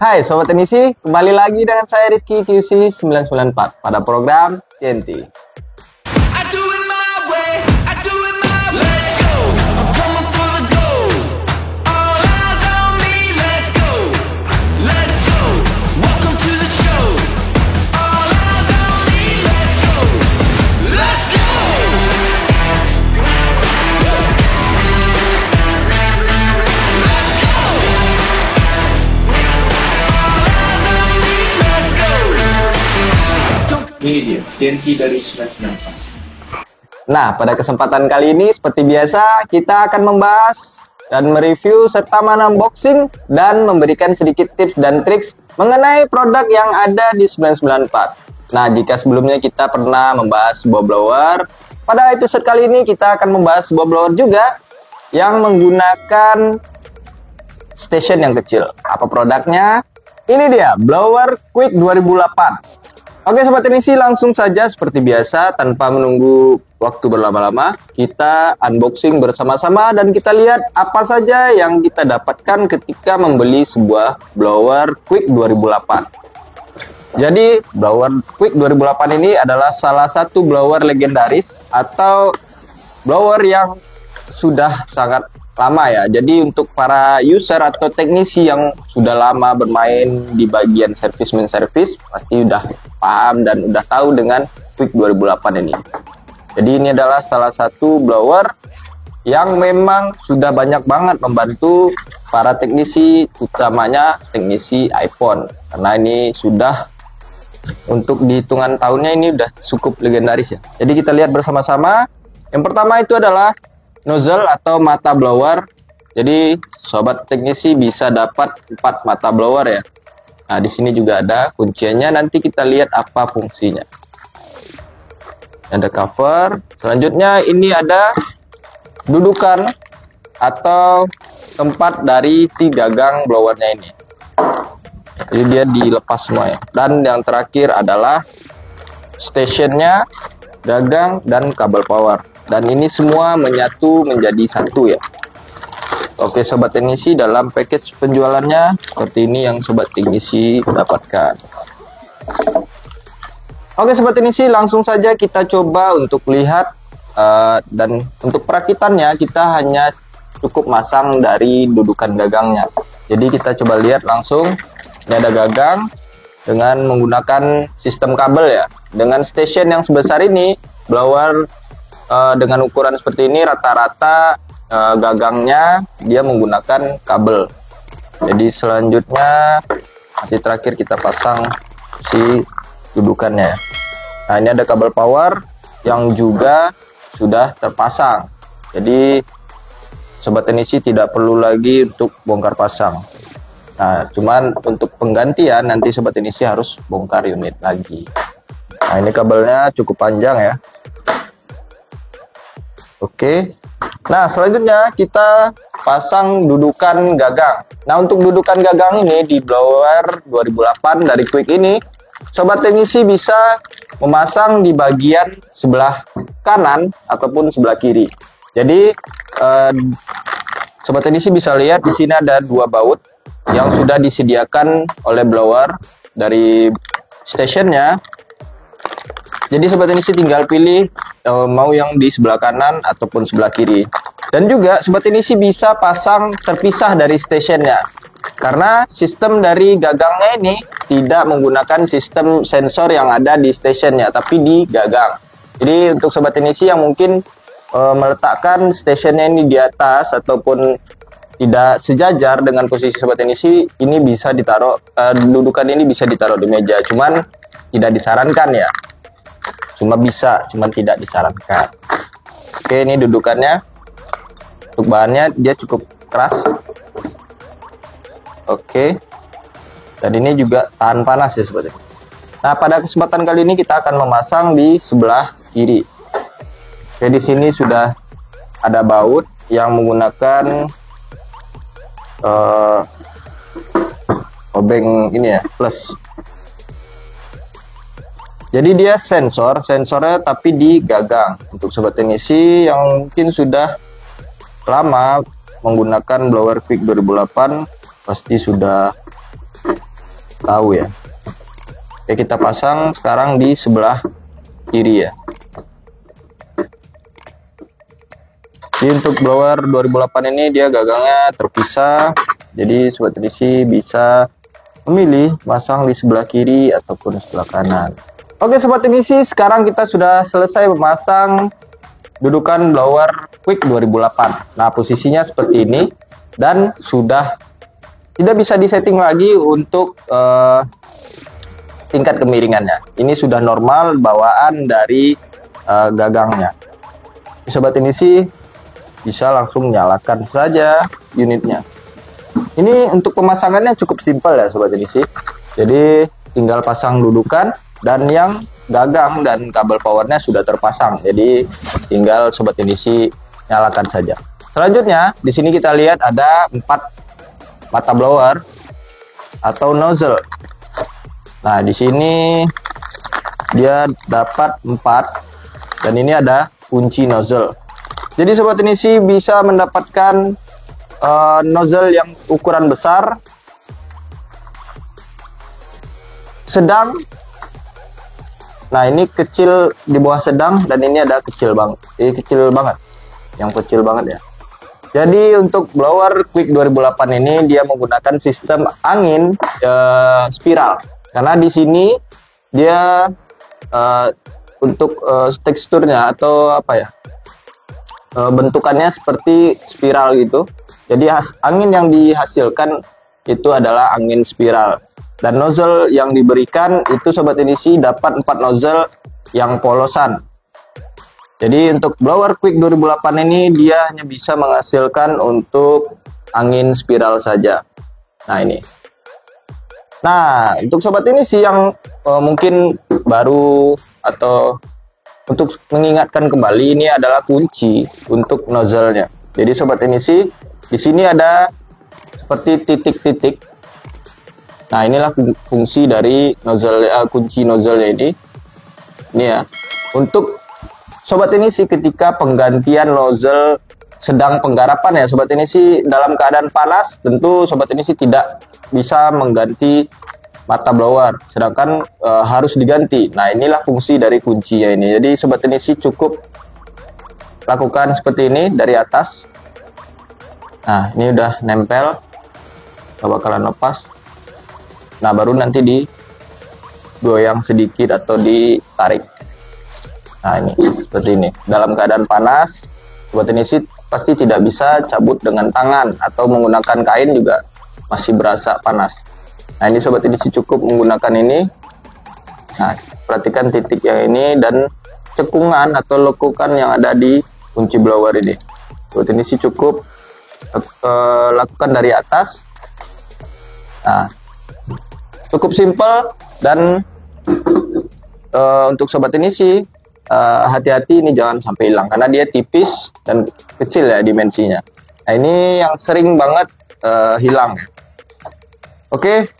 Hai Sobat Teknisi, kembali lagi dengan saya Rizky QC 994 pada program TNT. Ini dia, TNT dari 994. Nah, pada kesempatan kali ini seperti biasa kita akan membahas dan mereview serta unboxing dan memberikan sedikit tips dan triks mengenai produk yang ada di 994. Nah, jika sebelumnya kita pernah membahas sebuah blower, pada episode kali ini kita akan membahas sebuah blower juga yang menggunakan station yang kecil. Apa produknya? Ini dia, blower Quick 2008. Oke Sobat Teknisi, langsung saja seperti biasa tanpa menunggu waktu berlama-lama, kita unboxing bersama-sama dan kita lihat apa saja yang kita dapatkan ketika membeli sebuah blower Quick 2008. Jadi blower Quick 2008 ini adalah salah satu blower legendaris atau blower yang sudah sangat lama ya. Jadi untuk para user atau teknisi yang sudah lama bermain di bagian service main service pasti udah paham dan udah tahu dengan Quick 2008 ini. Jadi ini adalah salah satu blower yang memang sudah banyak banget membantu para teknisi, utamanya teknisi iPhone, karena ini sudah untuk di hitungan tahunnya ini udah cukup legendaris ya. Jadi kita lihat bersama-sama. Yang pertama itu adalah nozzle atau mata blower. Jadi sobat teknisi bisa dapat 4 mata blower ya. Nah, di sini juga ada kunciannya, nanti kita lihat apa fungsinya. Ada cover. Selanjutnya ini ada dudukan atau tempat dari si gagang blowernya ini. Jadi dia dilepas semua ya. Dan yang terakhir adalah stationnya, gagang, dan kabel power. Dan ini semua menyatu menjadi satu ya. Oke Sobat Teknisi, dalam package penjualannya seperti ini yang Sobat Teknisi dapatkan. Oke Sobat Teknisi, langsung saja kita coba untuk lihat dan untuk perakitannya kita hanya cukup masang dari dudukan gagangnya. Jadi kita coba lihat langsung. Ini ada gagang dengan menggunakan sistem kabel ya. Dengan station yang sebesar ini, blower dengan ukuran seperti ini rata-rata gagangnya dia menggunakan kabel. Jadi selanjutnya nanti terakhir kita pasang si dudukannya. Nah, ini ada kabel power yang juga sudah terpasang. Jadi Sobat Teknisi tidak perlu lagi untuk bongkar pasang. Nah, cuman untuk penggantian nanti Sobat Teknisi harus bongkar unit lagi. Nah, ini kabelnya cukup panjang ya. Oke. Nah, selanjutnya kita pasang dudukan gagang. Nah, untuk dudukan gagang ini di blower 2008 dari Quick ini, Sobat Teknisi bisa memasang di bagian sebelah kanan ataupun sebelah kiri. Jadi, Sobat Teknisi bisa lihat di sini ada 2 baut yang sudah disediakan oleh blower dari stationnya. Jadi Sobat Teknisi tinggal pilih mau yang di sebelah kanan ataupun sebelah kiri. Dan juga Sobat Teknisi bisa pasang terpisah dari stationnya. Karena sistem dari gagangnya ini tidak menggunakan sistem sensor yang ada di stationnya, tapi di gagang. Jadi untuk Sobat Teknisi yang mungkin meletakkan stationnya ini di atas ataupun tidak sejajar dengan posisi Sobat Teknisi, ini bisa ditaruh, dudukan ini bisa ditaruh di meja. Cuman tidak disarankan ya. Cuma bisa, cuman tidak disarankan. Oke, ini dudukannya. Untuk bahannya dia cukup keras. Oke. Dan ini juga tahan panas ya Sobat. Nah, pada kesempatan kali ini kita akan memasang di sebelah kiri. Oke, di sini sudah ada baut yang menggunakan obeng ini ya, plus. Jadi dia sensornya tapi di gagang. Untuk Sobat Teknisi yang mungkin sudah lama menggunakan blower Quick 2008 pasti sudah tahu ya. Oke, kita pasang sekarang di sebelah kiri ya. Jadi untuk blower 2008 ini dia gagangnya terpisah. Jadi sobat teknisi bisa memilih pasang di sebelah kiri ataupun sebelah kanan. Oke sobat teknisi, sekarang kita sudah selesai memasang dudukan blower Quick 2008. Nah, posisinya seperti ini dan sudah tidak bisa disetting lagi untuk tingkat kemiringannya. Ini sudah normal bawaan dari gagangnya. Sobat teknisi bisa langsung nyalakan saja unitnya. Ini untuk pemasangannya cukup simpel ya sobat teknisi. Jadi tinggal pasang dudukan dan yang gagang dan kabel powernya sudah terpasang. Jadi tinggal sobat teknisi nyalakan saja. Selanjutnya di sini kita lihat ada 4 mata blower atau nozzle. Nah, di sini dia dapat 4 dan ini ada kunci nozzle. Jadi sobat teknisi bisa mendapatkan nozzle yang ukuran besar, sedang. Nah, ini kecil di bawah sedang dan ini ada kecil banget. Ini kecil banget. Yang kecil banget ya. Jadi untuk blower Quick 2008 ini dia menggunakan sistem angin spiral. Karena di sini dia untuk teksturnya atau apa ya? Bentukannya seperti spiral gitu. Jadi angin yang dihasilkan itu adalah angin spiral. Dan nozzle yang diberikan itu sobat teknisi dapat 4 nozzle yang polosan. Jadi untuk blower Quick 2008 ini dia hanya bisa menghasilkan untuk angin spiral saja. Nah, ini. Nah, untuk sobat teknisi yang mungkin baru atau untuk mengingatkan kembali, ini adalah kunci untuk nozzle-nya. Jadi sobat teknisi, di sini ada seperti titik-titik. Nah, inilah fungsi dari nozzle kunci nozzle-nya ini. Ini ya. Untuk sobat teknisi ketika penggantian nozzle sedang penggarapan ya, sobat teknisi dalam keadaan panas, tentu sobat teknisi tidak bisa mengganti mata blower, sedangkan harus diganti. Nah, inilah fungsi dari kuncinya ini. Jadi sobat teknisi cukup lakukan seperti ini dari atas. Nah, ini udah nempel, nggak bakalan lepas. Nah, baru nanti digoyang sedikit atau ditarik. Nah, ini seperti ini. Dalam keadaan panas, sobat teknisi pasti tidak bisa cabut dengan tangan atau menggunakan kain juga masih berasa panas. Nah, ini sobat teknisi cukup menggunakan ini. Nah, perhatikan titik yang ini dan cekungan atau lekukan yang ada di kunci blower ini. Sobat teknisi cukup lakukan dari atas. Nah, cukup simpel dan untuk sobat teknisi hati-hati ini jangan sampai hilang karena dia tipis dan kecil ya dimensinya. Nah, ini yang sering banget hilang ya. Oke,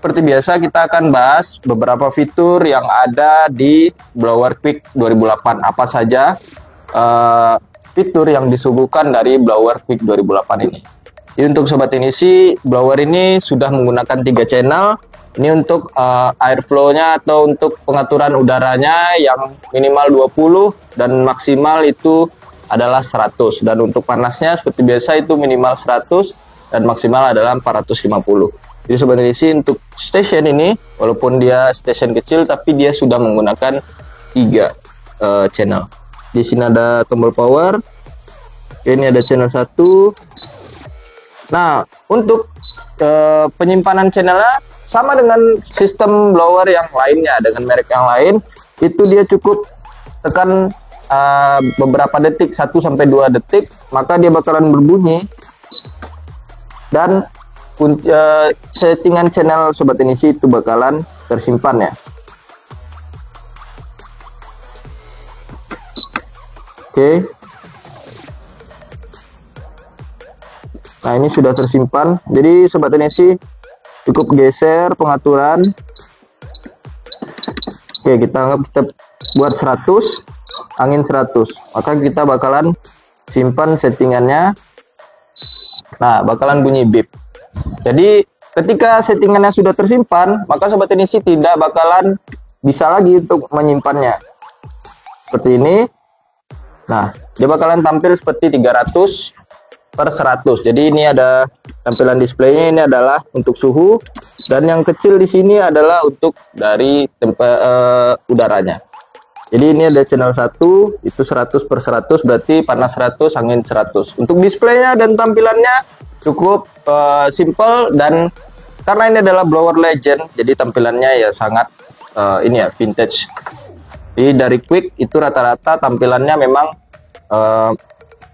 seperti biasa kita akan bahas beberapa fitur yang ada di blower Quick 2008. Apa saja fitur yang disuguhkan dari blower Quick 2008 ini. Jadi untuk sobat teknisi, blower ini sudah menggunakan 3 channel. Ini untuk airflow-nya atau untuk pengaturan udaranya yang minimal 20 dan maksimal itu adalah 100. Dan untuk panasnya seperti biasa itu minimal 100 dan maksimal adalah 450. Jadi sobat teknisi untuk station ini walaupun dia station kecil tapi dia sudah menggunakan 3 channel. Di sini ada tombol power. Ini ada channel 1. Nah, untuk penyimpanan channelnya sama dengan sistem blower yang lainnya, dengan merek yang lain, itu dia cukup tekan beberapa detik, 1-2 detik, maka dia bakalan berbunyi dan settingan channel sobat teknisi itu bakalan tersimpan ya. Oke. Nah, ini sudah tersimpan. Jadi sobat teknisi cukup geser pengaturan. Oke, kita buat 100, angin 100. Maka kita bakalan simpan settingannya. Nah, bakalan bunyi beep. Jadi ketika settingannya sudah tersimpan, maka sobat teknisi tidak bakalan bisa lagi untuk menyimpannya. Seperti ini. Nah, dia bakalan tampil seperti 300/100. Jadi ini ada tampilan displaynya, ini adalah untuk suhu, dan yang kecil di sini adalah untuk dari udaranya. Jadi ini ada channel 1, itu 100/100, berarti panas 100, angin 100. Untuk displaynya dan tampilannya cukup simple, dan karena ini adalah blower legend, jadi tampilannya ya sangat ini ya, vintage. Jadi dari Quick itu rata-rata tampilannya memang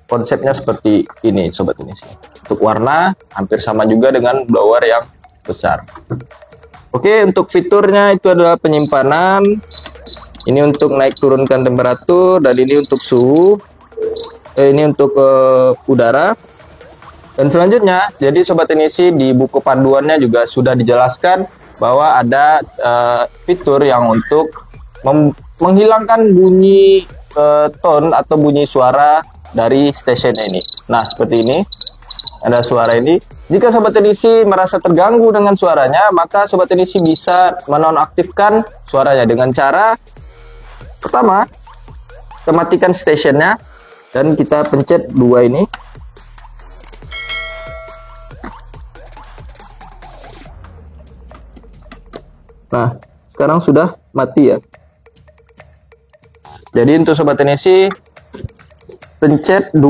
konsepnya seperti ini sobat ini sih. Untuk warna hampir sama juga dengan blower yang besar. Oke, untuk fiturnya itu adalah penyimpanan. Ini untuk naik turunkan temperatur, dan ini untuk suhu. Ini untuk udara. Dan selanjutnya, jadi sobat teknisi di buku panduannya juga sudah dijelaskan bahwa ada fitur yang untuk menghilangkan bunyi tone atau bunyi suara dari stasiun ini. Nah, seperti ini. Ada suara ini. Jika sobat teknisi merasa terganggu dengan suaranya, maka sobat teknisi bisa menonaktifkan suaranya dengan cara pertama, kita matikan stationnya dan kita pencet 2 ini. Nah, sekarang sudah mati ya. Jadi untuk sobat teknisi pencet 1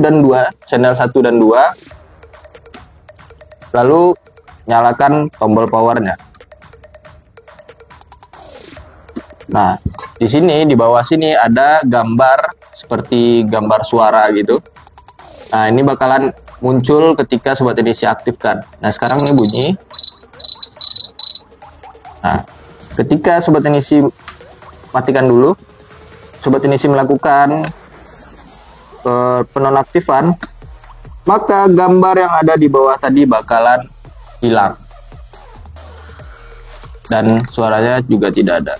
dan 2, channel 1 dan 2. Lalu nyalakan tombol powernya. Nah, di sini di bawah sini ada gambar seperti gambar suara gitu. Nah, ini bakalan muncul ketika sobat teknisi aktifkan. Nah, sekarang ini bunyi. Nah, ketika sobat teknisi matikan dulu, sobat teknisi melakukan penonaktifan, maka gambar yang ada di bawah tadi bakalan hilang dan suaranya juga tidak ada.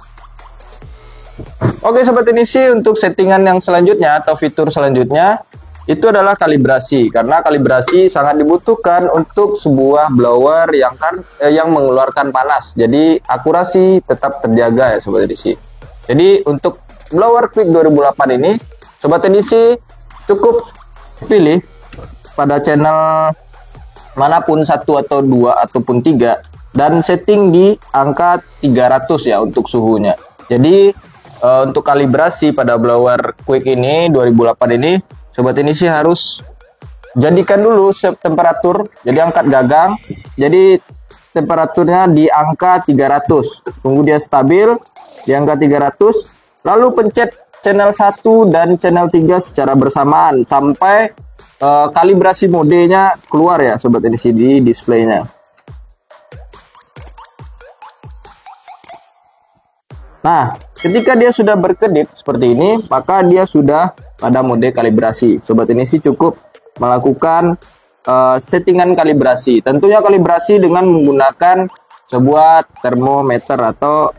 Oke sobat teknisi, untuk settingan yang selanjutnya atau fitur selanjutnya itu adalah kalibrasi, karena kalibrasi sangat dibutuhkan untuk sebuah blower yang mengeluarkan panas. Jadi akurasi tetap terjaga ya sobat teknisi. Jadi untuk blower Quick 2008 ini, sobat teknisi cukup pilih pada channel manapun, 1 atau 2 ataupun 3, dan setting di angka 300 ya untuk suhunya. Jadi untuk kalibrasi pada blower Quick ini 2008 ini, sobat teknisi harus jadikan dulu temperatur, jadi angkat gagang, jadi temperaturnya di angka 300, tunggu dia stabil di angka 300, lalu pencet channel 1 dan channel 3 secara bersamaan sampai kalibrasi modenya keluar ya sobat teknisi di displaynya. Nah, ketika dia sudah berkedip seperti ini, maka dia sudah pada mode kalibrasi. Sobat teknisi cukup melakukan settingan kalibrasi. Tentunya kalibrasi dengan menggunakan sebuah termometer atau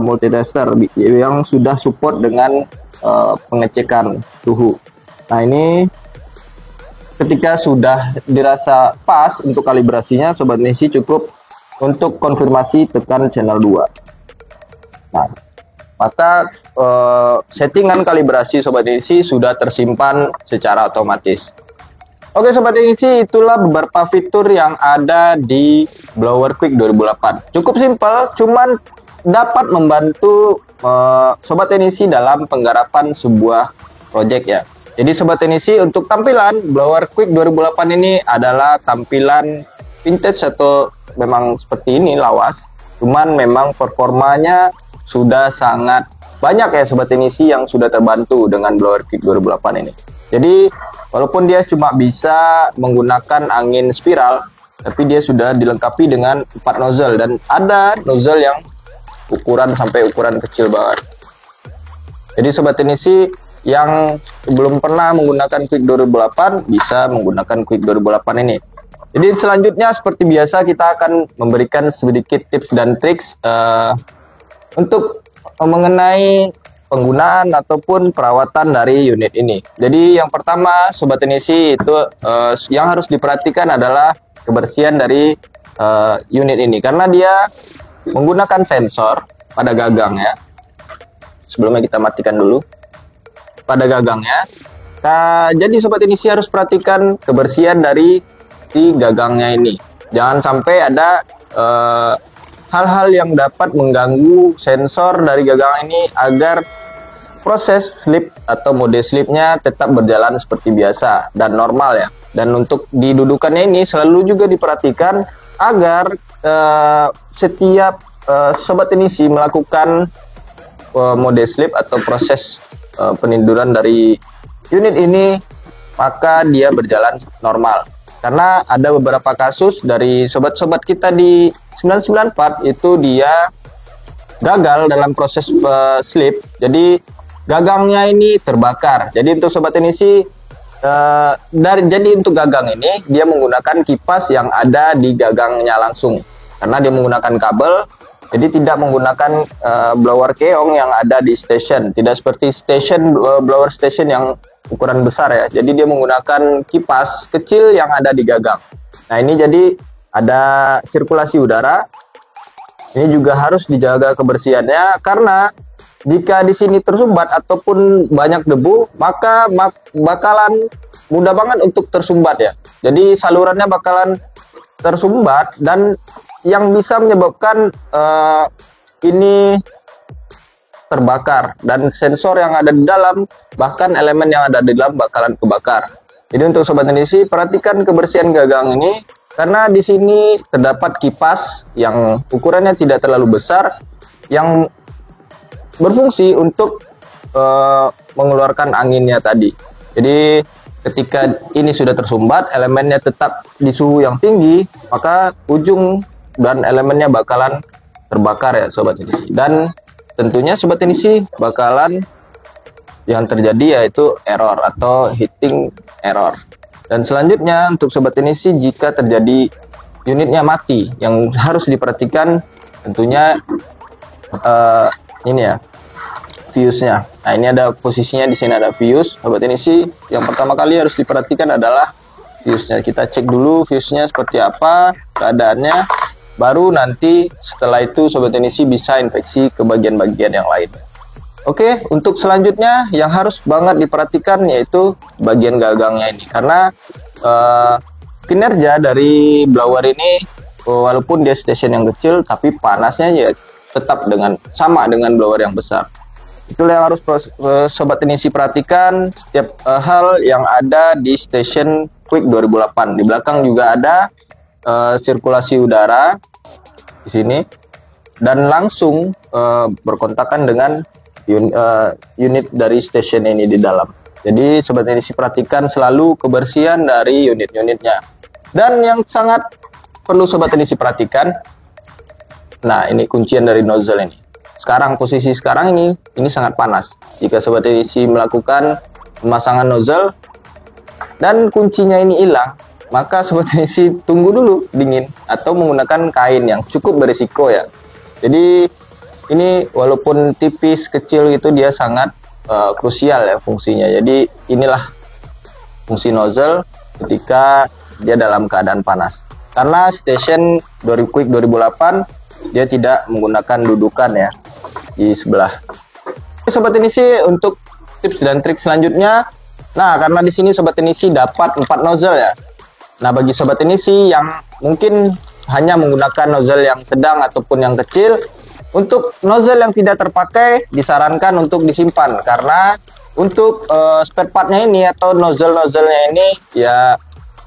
multitester yang sudah support dengan pengecekan suhu. Nah, ini ketika sudah dirasa pas untuk kalibrasinya, sobat teknisi cukup untuk konfirmasi tekan channel 2. Nah, maka settingan kalibrasi sobat teknisi sudah tersimpan secara otomatis. Oke sobat teknisi, itulah beberapa fitur yang ada di blower Quick 2008. Cukup simpel, cuman dapat membantu sobat teknisi dalam penggarapan sebuah project ya. Jadi sobat teknisi, untuk tampilan blower Quick 2008 ini adalah tampilan vintage atau memang seperti ini, lawas. Cuman memang performanya sudah sangat banyak ya sobat teknisi yang sudah terbantu dengan blower Quick 2008 ini. Jadi walaupun dia cuma bisa menggunakan angin spiral, tapi dia sudah dilengkapi dengan 4 nozzle, dan ada nozzle yang ukuran sampai ukuran kecil banget. Jadi sobat teknisi yang belum pernah menggunakan Quick 2008 bisa menggunakan Quick 2008 ini. Jadi selanjutnya seperti biasa kita akan memberikan sedikit tips dan triks untuk mengenai penggunaan ataupun perawatan dari unit ini. Jadi yang pertama Sobat Teknisi itu yang harus diperhatikan adalah kebersihan dari unit ini, karena dia menggunakan sensor pada gagangnya. Sebelumnya kita matikan dulu pada gagangnya. Jadi Sobat Teknisi harus perhatikan kebersihan dari si gagangnya ini. Jangan sampai ada hal-hal yang dapat mengganggu sensor dari gagang ini agar proses sleep atau mode sleepnya tetap berjalan seperti biasa dan normal ya. Dan untuk didudukannya ini selalu juga diperhatikan agar setiap Sobat Teknisi melakukan mode sleep atau proses peniduran dari unit ini, maka dia berjalan normal. Karena ada beberapa kasus dari sobat-sobat kita di 994 itu dia gagal dalam proses sleep, jadi gagangnya ini terbakar. Jadi untuk Sobat Teknisi jadi untuk gagang ini dia menggunakan kipas yang ada di gagangnya langsung, karena dia menggunakan kabel, jadi tidak menggunakan blower keong yang ada di station, tidak seperti blower station yang ukuran besar ya. Jadi dia menggunakan kipas kecil yang ada di gagang. Nah ini jadi ada sirkulasi udara. Ini juga harus dijaga kebersihannya, karena jika di sini tersumbat ataupun banyak debu, maka bakalan mudah banget untuk tersumbat ya. Jadi salurannya bakalan tersumbat, dan yang bisa menyebabkan ini terbakar, dan sensor yang ada di dalam, bahkan elemen yang ada di dalam bakalan kebakar. Jadi untuk Sobat Teknisi perhatikan kebersihan gagang ini, karena di sini terdapat kipas yang ukurannya tidak terlalu besar yang berfungsi untuk mengeluarkan anginnya tadi. Jadi ketika ini sudah tersumbat, elemennya tetap di suhu yang tinggi, maka ujung dan elemennya bakalan terbakar ya Sobat Teknisi. Dan tentunya Sobat Teknisi bakalan yang terjadi yaitu error atau heating error. Dan selanjutnya untuk Sobat Teknisi, jika terjadi unitnya mati, yang harus diperhatikan tentunya ini ya, fuse-nya. Nah ini ada posisinya, di sini ada fuse. Sobat Teknisi yang pertama kali harus diperhatikan adalah fuse-nya. Kita cek dulu fuse-nya seperti apa keadaannya. Baru nanti setelah itu Sobat Teknisi bisa infeksi ke bagian-bagian yang lain. Oke, untuk selanjutnya yang harus banget diperhatikan yaitu bagian gagangnya ini. Karena kinerja dari blower ini walaupun dia station yang kecil, tapi panasnya ya tetap sama dengan blower yang besar. Itulah yang harus Sobat Teknisi perhatikan setiap hal yang ada di station Quick 2008. Di belakang juga ada sirkulasi udara di sini, dan langsung berkontakan dengan unit dari station ini di dalam. Jadi Sobat Teknisi perhatikan selalu kebersihan dari unit-unitnya. Dan yang sangat perlu Sobat Teknisi perhatikan, nah ini kuncian dari nozzle ini. Posisi sekarang ini sangat panas. Jika Sobat Teknisi melakukan pemasangan nozzle dan kuncinya ini hilang, maka Sobat Teknisi tunggu dulu dingin atau menggunakan kain yang cukup berisiko ya. Jadi ini walaupun tipis kecil itu dia sangat krusial ya fungsinya. Jadi inilah fungsi nozzle ketika dia dalam keadaan panas. Karena station Quick 2008 dia tidak menggunakan dudukan ya di sebelah. Sobat Teknisi untuk tips dan trik selanjutnya, nah karena di sini Sobat Teknisi dapat 4 nozzle ya. Nah bagi Sobat Teknisi yang mungkin hanya menggunakan nozzle yang sedang ataupun yang kecil, untuk nozzle yang tidak terpakai disarankan untuk disimpan, karena untuk spare partnya ini atau nozzle-nozzlenya ini ya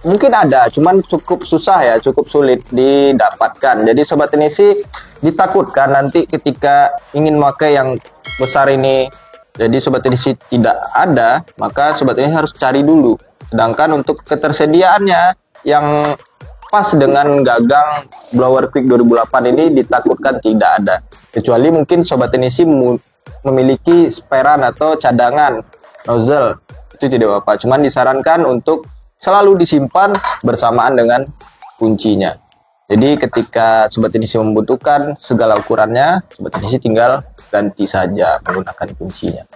mungkin ada, cuman cukup susah ya, cukup sulit didapatkan. Jadi Sobat Teknisi ditakutkan nanti ketika ingin memakai yang besar ini, jadi Sobat Teknisi tidak ada, maka Sobat Teknisi harus cari dulu. Sedangkan untuk ketersediaannya yang pas dengan gagang blower Quick 2008 ini ditakutkan tidak ada. Kecuali mungkin Sobat Teknisi memiliki sparean atau cadangan nozzle, itu tidak apa-apa. Cuman disarankan untuk selalu disimpan bersamaan dengan kuncinya. Jadi ketika Sobat Inisi membutuhkan segala ukurannya, Sobat Inisi tinggal ganti saja menggunakan kuncinya.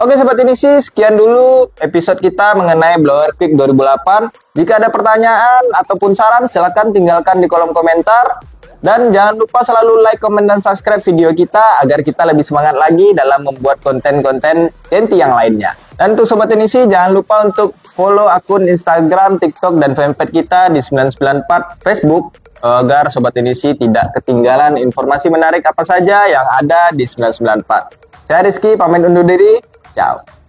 Oke Sobat Inisi, sekian dulu episode kita mengenai blower quick 2008. Jika ada pertanyaan ataupun saran, silahkan tinggalkan di kolom komentar. Dan jangan lupa selalu like, komen, dan subscribe video kita agar kita lebih semangat lagi dalam membuat konten-konten TNT yang lainnya. Dan untuk Sobat Inisi, jangan lupa untuk follow akun Instagram, TikTok, dan fanpage kita di 994 Facebook agar Sobat Inisi tidak ketinggalan informasi menarik apa saja yang ada di 994. Saya Rizky, pamit undur diri. Ciao.